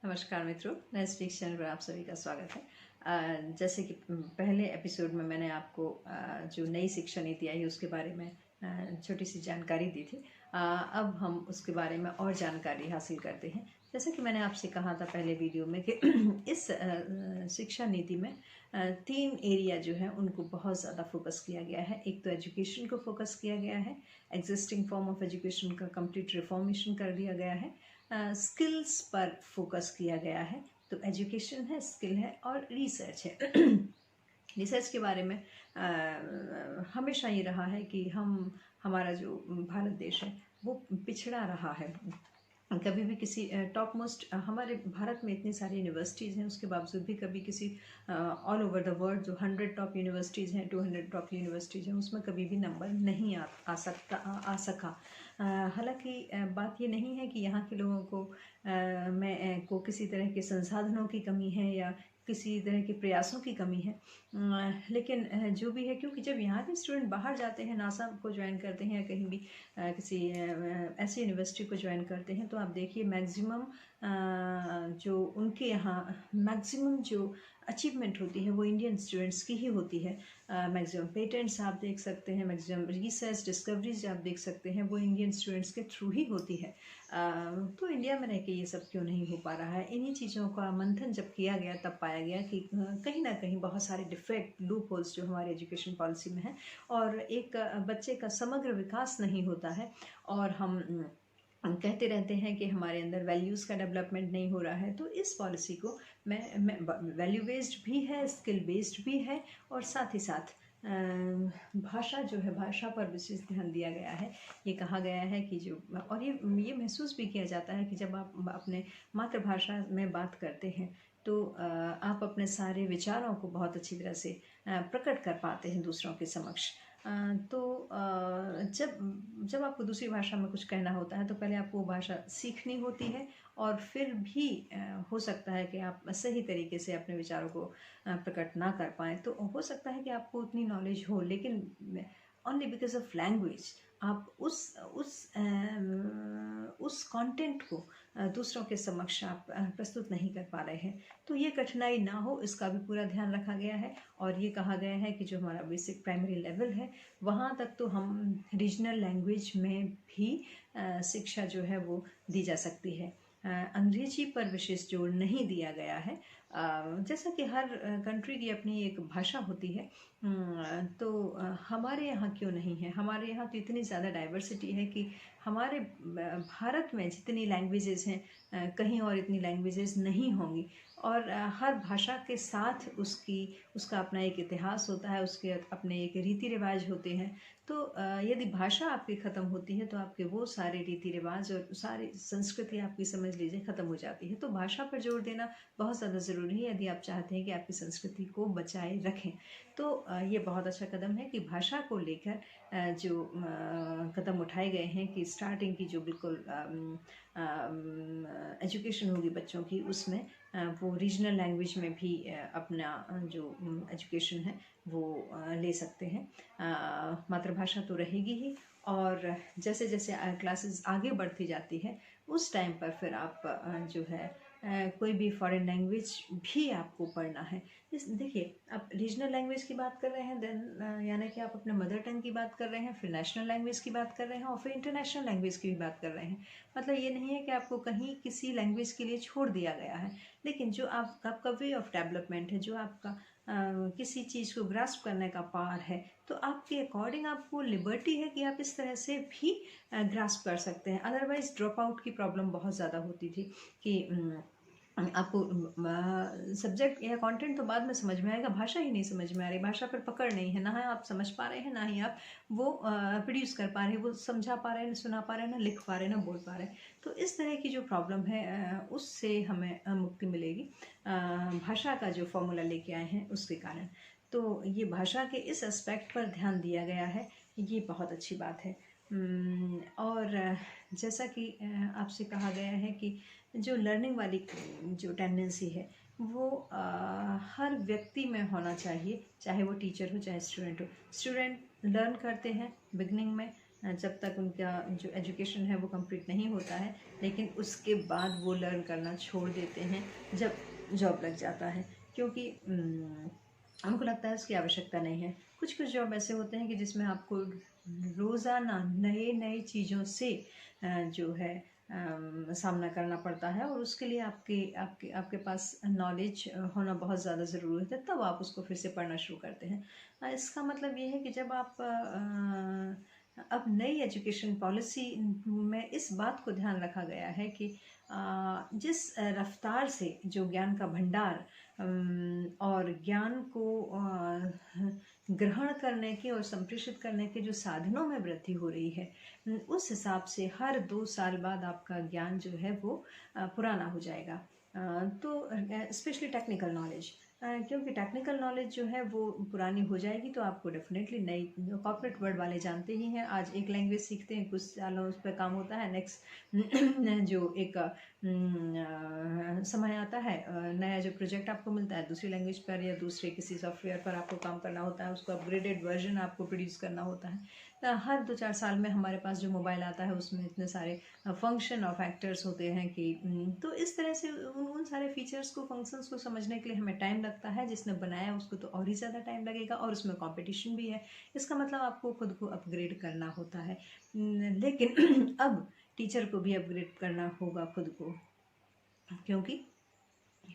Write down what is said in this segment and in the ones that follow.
नमस्कार मित्रों, next week channel पर आप सभी का स्वागत है। जैसे कि पहले एपिसोड में मैंने आपको जो नई शिक्षा नीति आई उसके बारे में छोटी सी जानकारी दी थी। अब हम उसके बारे में और जानकारी हासिल करते हैं। जैसे कि मैंने आपसे कहा था पहले वीडियो में कि इस शिक्षा नीति में 3 एरिया जो है उनको बहुत ज़्यादा फोकस किया गया है। एक तो एजुकेशन को फोकस किया गया है, एग्जिस्टिंग फॉर्म ऑफ एजुकेशन का कंप्लीट रिफॉर्मेशन कर दिया गया है। स्किल्स पर फोकस किया गया है, तो एजुकेशन है, स्किल है और रिसर्च है। रिसर्च के बारे में हमेशा ये रहा है कि हमारा जो भारत देश है वो पिछड़ा रहा है। कभी भी किसी टॉप मोस्ट हमारे भारत में इतनी सारी यूनिवर्सिटीज़ हैं, उसके बावजूद भी कभी किसी ऑल ओवर द वर्ल्ड जो 100 टॉप यूनिवर्सिटीज़ हैं, 200 टॉप यूनिवर्सिटीज़ हैं, उसमें कभी भी नंबर नहीं आ सका। हालांकि बात ये नहीं है कि यहाँ के लोगों को किसी तरह के संसाधनों की कमी है या किसी तरह के प्रयासों की कमी है, लेकिन जो भी है, क्योंकि जब यहाँ के स्टूडेंट बाहर जाते हैं, नासा को ज्वाइन करते हैं या कहीं भी किसी ऐसी यूनिवर्सिटी को ज्वाइन करते हैं, तो आप देखिए मैक्सिमम जो उनके यहाँ मैक्सिमम जो अचीवमेंट होती है वो इंडियन स्टूडेंट्स की ही होती है। मैक्सिमम पेटेंट्स आप देख सकते हैं, मैक्सिमम रिसर्च डिस्कवरीज आप देख सकते हैं, वो इंडियन स्टूडेंट्स के थ्रू ही होती है। तो इंडिया में रह के ये सब क्यों नहीं हो पा रहा है? इन्हीं चीज़ों का मंथन जब किया गया तब पाया गया कि कहीं ना कहीं बहुत सारे डिफेक्ट लूप होल्स जो हमारे एजुकेशन पॉलिसी में है और एक बच्चे का समग्र विकास नहीं होता है। और हम कहते रहते हैं कि हमारे अंदर वैल्यूज़ का डेवलपमेंट नहीं हो रहा है। तो इस पॉलिसी को मैं वैल्यू बेस्ड भी है, स्किल बेस्ड भी है और साथ ही साथ भाषा जो है, भाषा पर विशेष ध्यान दिया गया है। ये कहा गया है कि जो और ये महसूस भी किया जाता है कि जब आप अपने मातृभाषा में बात करते हैं तो आप अपने सारे विचारों को बहुत अच्छी तरह से प्रकट कर पाते हैं दूसरों के समक्ष। तो जब आपको दूसरी भाषा में कुछ कहना होता है तो पहले आपको वो भाषा सीखनी होती है और फिर भी हो सकता है कि आप सही तरीके से अपने विचारों को प्रकट ना कर पाएँ। तो हो सकता है कि आपको उतनी नॉलेज हो, लेकिन ओनली बिकॉज ऑफ लैंग्वेज आप उस कंटेंट को दूसरों के समक्ष आप प्रस्तुत नहीं कर पा रहे हैं। तो ये कठिनाई ना हो, इसका भी पूरा ध्यान रखा गया है। और ये कहा गया है कि जो हमारा बेसिक प्राइमरी लेवल है वहाँ तक तो हम रीजनल लैंग्वेज में भी शिक्षा जो है वो दी जा सकती है। अंग्रेजी पर विशेष जोर नहीं दिया गया है। जैसा कि हर कंट्री की अपनी एक भाषा होती है, तो हमारे यहाँ क्यों नहीं है? हमारे यहाँ तो इतनी ज़्यादा डाइवर्सिटी है कि हमारे भारत में जितनी लैंग्वेजेस हैं कहीं और इतनी लैंग्वेजेस नहीं होंगी। और हर भाषा के साथ उसका अपना एक इतिहास होता है, उसके अपने एक रीति रिवाज होते हैं। तो यदि भाषा आपकी ख़त्म होती है तो आपके वो सारे रीति रिवाज और सारी संस्कृति आपकी समझ लीजिए ख़त्म हो जाती है। तो भाषा पर जोर देना बहुत ज़्यादा ज़रूरी है यदि आप चाहते हैं कि आपकी संस्कृति को बचाए रखें। तो ये बहुत अच्छा कदम है कि भाषा को लेकर जो कदम उठाए गए हैं कि स्टार्टिंग की जो बिल्कुल एजुकेशन होगी बच्चों की, उसमें वो रीजनल लैंग्वेज में भी अपना जो एजुकेशन है वो ले सकते हैं। मातृभाषा तो रहेगी ही, और जैसे जैसे क्लासेस आगे बढ़ती जाती है उस टाइम पर फिर आप जो है कोई भी फॉरेन लैंग्वेज भी आपको पढ़ना है। देखिए, आप रीजनल लैंग्वेज की बात कर रहे हैं, देन यानी कि आप अपने मदर टंग की बात कर रहे हैं, फिर नेशनल लैंग्वेज की बात कर रहे हैं और फिर इंटरनेशनल लैंग्वेज की भी बात कर रहे हैं। मतलब ये नहीं है कि आपको कहीं किसी लैंग्वेज के लिए छोड़ दिया गया है, लेकिन जो आपका वे ऑफ डेवलपमेंट है, जो आपका किसी चीज़ को ग्रास्प करने का पावर है, तो आपके अकॉर्डिंग आपको लिबर्टी है कि आप इस तरह से भी ग्रास्प कर सकते हैं। अदरवाइज ड्रॉप आउट की प्रॉब्लम बहुत ज़्यादा होती थी कि आपको सब्जेक्ट या कंटेंट तो बाद में समझ में आएगा, भाषा ही नहीं समझ में आ रही, भाषा पर पकड़ नहीं है, ना है आप समझ पा रहे हैं, ना ही आप वो प्रोड्यूस कर पा रहे हैं, वो समझा पा रहे हैं, ना सुना पा रहे हैं, ना लिख पा रहे हैं, ना बोल पा रहे हैं। तो इस तरह की जो प्रॉब्लम है उससे हमें मुक्ति मिलेगी भाषा का जो फॉर्मूला लेके आए हैं उसके कारण। तो ये भाषा के इस एस्पेक्ट पर ध्यान दिया गया है, ये बहुत अच्छी बात है। और जैसा कि आपसे कहा गया है कि जो लर्निंग वाली जो टेंडेंसी है वो हर व्यक्ति में होना चाहिए, चाहे वो टीचर हो चाहे स्टूडेंट हो। स्टूडेंट लर्न करते हैं बिगनिंग में, जब तक उनका जो एजुकेशन है वो कंप्लीट नहीं होता है, लेकिन उसके बाद वो लर्न करना छोड़ देते हैं जब जॉब लग जाता है, क्योंकि उनको लगता है उसकी आवश्यकता नहीं है। कुछ कुछ जॉब ऐसे होते हैं कि जिसमें आपको रोज़ाना नए नए चीज़ों से जो है सामना करना पड़ता है, और उसके लिए आपके आपके आपके पास नॉलेज होना बहुत ज़्यादा ज़रूरी होता है, तब आप उसको फिर से पढ़ना शुरू करते हैं। इसका मतलब ये है कि जब आप अब नई एजुकेशन पॉलिसी में इस बात को ध्यान रखा गया है कि जिस रफ्तार से जो ज्ञान का भंडार और ज्ञान को ग्रहण करने के और संप्रेषित करने के जो साधनों में वृद्धि हो रही है, उस हिसाब से हर 2 साल बाद आपका ज्ञान जो है वो पुराना हो जाएगा। तो स्पेशली टेक्निकल नॉलेज, क्योंकि टेक्निकल नॉलेज जो है वो पुरानी हो जाएगी, तो आपको डेफिनेटली नई, कॉर्पोरेट वर्ल्ड वाले जानते ही हैं, आज एक लैंग्वेज सीखते हैं, कुछ सालों उस पर काम होता है, नेक्स्ट जो एक समय आता है, नया जो प्रोजेक्ट आपको मिलता है दूसरी लैंग्वेज पर या दूसरे किसी सॉफ्टवेयर पर आपको काम करना होता है, उसको अपग्रेडेड वर्जन आपको प्रोड्यूस करना होता है। हर 2-4 साल में हमारे पास जो मोबाइल आता है उसमें इतने सारे फंक्शन और फैक्टर्स होते हैं कि तो इस तरह से उन सारे फीचर्स को, फंक्शंस को समझने के लिए हमें टाइम लगता है। जिसने बनाया उसको तो और ही ज़्यादा टाइम लगेगा, और उसमें कंपटीशन भी है। इसका मतलब आपको खुद को अपग्रेड करना होता है। लेकिन अब टीचर को भी अपग्रेड करना होगा खुद को, क्योंकि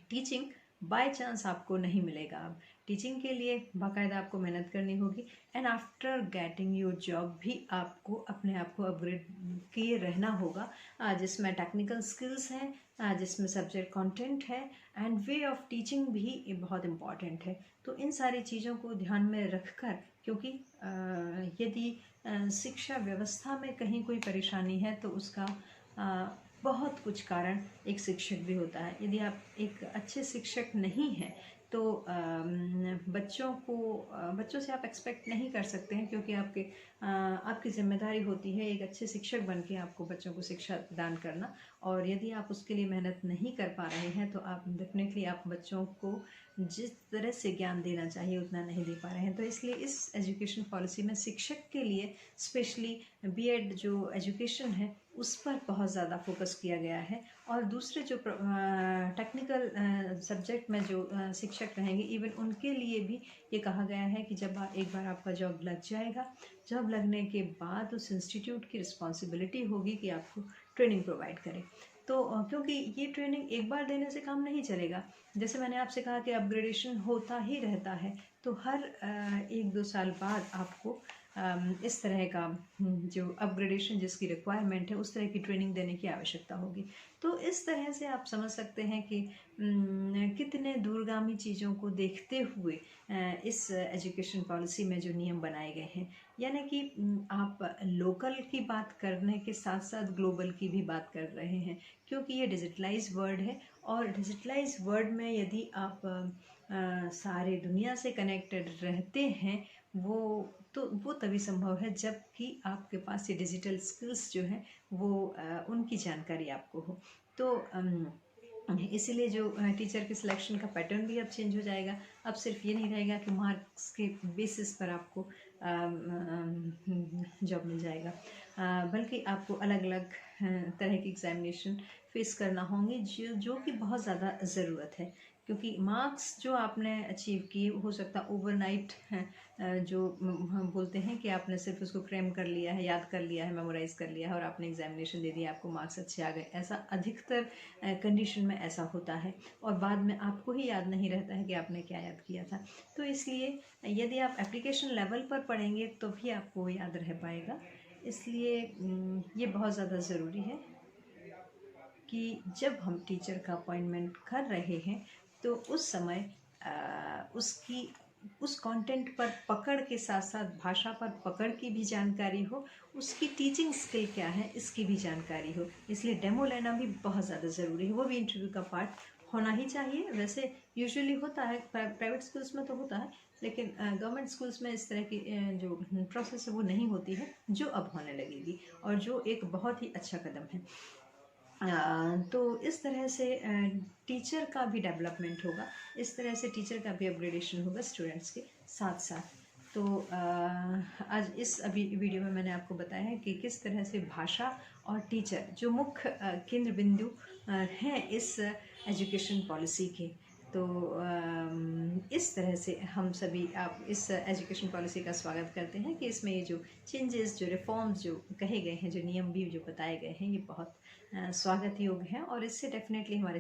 टीचिंग बाय चांस आपको नहीं मिलेगा। अब टीचिंग के लिए बाकायदा आपको मेहनत करनी होगी, and after getting your job भी आपको अपने आप को अपग्रेड किए रहना होगा, जिसमें टेक्निकल स्किल्स हैं, जिसमें सब्जेक्ट कंटेंट है, एंड वे ऑफ टीचिंग भी बहुत इम्पॉर्टेंट है। तो इन सारी चीज़ों को ध्यान में रखकर, क्योंकि यदि शिक्षा व्यवस्था में कहीं कोई परेशानी है तो उसका बहुत कुछ कारण एक शिक्षक भी होता है। यदि आप एक अच्छे शिक्षक नहीं हैं तो बच्चों से आप एक्सपेक्ट नहीं कर सकते हैं, क्योंकि आपकी जिम्मेदारी होती है एक अच्छे शिक्षक बन के आपको बच्चों को शिक्षा दान करना। और यदि आप उसके लिए मेहनत नहीं कर पा रहे हैं तो आप डेफिनेटली आप बच्चों को जिस तरह से ज्ञान देना चाहिए उतना नहीं दे पा रहे हैं। तो इसलिए इस एजुकेशन पॉलिसी में शिक्षक के लिए स्पेशली बीएड जो एजुकेशन है उस पर बहुत ज़्यादा फोकस किया गया है। और दूसरे जो टेक्निकल सब्जेक्ट में जो शिक्षक रहेंगे, इवन उनके लिए भी ये कहा गया है कि जब एक बार आपका जॉब लग जाएगा, जॉब लगने के बाद उस इंस्टीट्यूट की रिस्पॉन्सिबिलिटी होगी कि आपको ट्रेनिंग प्रोवाइड करें। तो क्योंकि ये ट्रेनिंग एक बार देने से काम नहीं चलेगा, जैसे मैंने आपसे कहा कि अपग्रेडेशन होता ही रहता है, तो हर 1-2 साल बाद आपको इस तरह का जो अपग्रेडेशन जिसकी रिक्वायरमेंट है उस तरह की ट्रेनिंग देने की आवश्यकता होगी। तो इस तरह से आप समझ सकते हैं कि कितने दूरगामी चीज़ों को देखते हुए इस एजुकेशन पॉलिसी में जो नियम बनाए गए हैं, यानी कि आप लोकल की बात करने के साथ साथ ग्लोबल की भी बात कर रहे हैं, क्योंकि ये डिजिटलाइज वर्ल्ड है। और डिजिटलाइज वर्ल्ड में यदि आप सारे दुनिया से कनेक्टेड रहते हैं, वो तभी संभव है जबकि आपके पास ये डिजिटल स्किल्स जो हैं वो उनकी जानकारी आपको हो। तो इसीलिए जो टीचर के सिलेक्शन का पैटर्न भी अब चेंज हो जाएगा। अब सिर्फ ये नहीं रहेगा कि मार्क्स के बेसिस पर आपको जॉब मिल जाएगा, बल्कि आपको अलग अलग तरह की एग्जामिनेशन फेस करना होंगे जो कि बहुत ज़्यादा ज़रूरत है, क्योंकि मार्क्स जो आपने अचीव किए हो सकता ओवरनाइट जो हम बोलते हैं कि आपने सिर्फ उसको क्रेम कर लिया है, याद कर लिया है, मेमोराइज कर लिया है और आपने एग्जामिनेशन दे दिया, आपको मार्क्स अच्छे आ गए। ऐसा अधिकतर कंडीशन में ऐसा होता है, और बाद में आपको ही याद नहीं रहता है कि आपने क्या याद किया था। तो इसलिए यदि आप एप्लीकेशन लेवल पर पढ़ेंगे तो भी आपको याद रह पाएगा। इसलिए ये बहुत ज़्यादा ज़रूरी है कि जब हम टीचर का अपॉइंटमेंट कर रहे हैं तो उस समय उस कंटेंट पर पकड़ के साथ साथ भाषा पर पकड़ की भी जानकारी हो, उसकी टीचिंग स्किल क्या है इसकी भी जानकारी हो। इसलिए डेमो लेना भी बहुत ज़्यादा ज़रूरी है, वो भी इंटरव्यू का पार्ट होना ही चाहिए। वैसे यूजुअली होता है, प्राइवेट स्कूल्स में तो होता है, लेकिन गवर्नमेंट स्कूल्स में इस तरह की जो प्रोसेस है वो नहीं होती है, जो अब होने लगेगी, और जो एक बहुत ही अच्छा कदम है। तो इस तरह से टीचर का भी डेवलपमेंट होगा, इस तरह से टीचर का भी अपग्रेडेशन होगा स्टूडेंट्स के साथ साथ। तो आज इस अभी वीडियो में मैंने आपको बताया है कि किस तरह से भाषा और टीचर जो मुख्य केंद्र बिंदु हैं इस एजुकेशन पॉलिसी के। तो इस तरह से हम सभी आप इस एजुकेशन पॉलिसी का स्वागत करते हैं कि इसमें ये जो चेंजेस, जो रिफॉर्म्स जो कहे गए हैं, जो नियम भी जो बताए गए हैं, ये बहुत स्वागत योग्य हैं और इससे डेफिनेटली हमारे